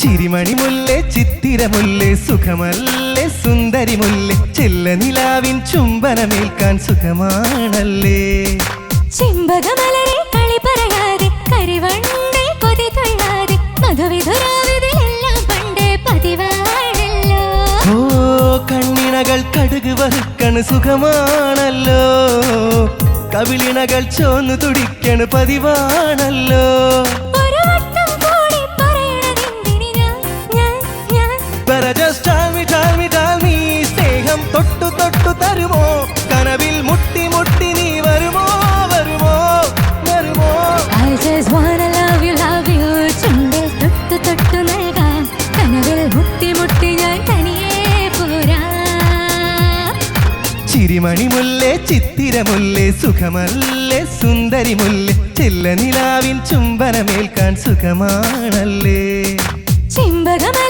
ചിരിമണി മുല്ലേ ചിത്തിരമുല്ലേ സുഖമല്ലേ സുന്ദരി മുല്ലേ ചെല്ല നിലാവിൻ ചുംബനമേൽക്കാൻ സുഖമാണല്ലേ ചെമ്പകമലരെ കളി പറയാതെ കരിവണ്ടേ കൊതി തൊഴാതെ മധുവിധുരാവിതിലെല്ലാം പണ്ടേ പതിവാണല്ലോ ഓ കണ്ണിണകൾ കടുക് വറുക്കണ് സുഖമാണല്ലോ കവിളിണകൾ ചോന്നു തുടിക്കണ് പതിവാണല്ലോ സ്നേഹം തൊട്ടു തൊട്ടു തരുമോ കനവിൽ മുട്ടി മുട്ടി നീ വരുമോ വരുമോ വരുമോ I just wanna love you ചുണ്ടിൽ തൊട്ടു തൊട്ടു നൽകാം കനവിൽ മുട്ടി മുട്ടി ഞാൻ തനിയെ പോരാ ചിരിമണി മുല്ലേ ചിത്തിരമുല്ലേ സുഖമല്ലേ സുന്ദരി മുല്ലേ ചെല്ല നിലാവിൻ ചുംബനമേൽക്കാൻ സുഖമാണല്ലേ ചെമ്പകമ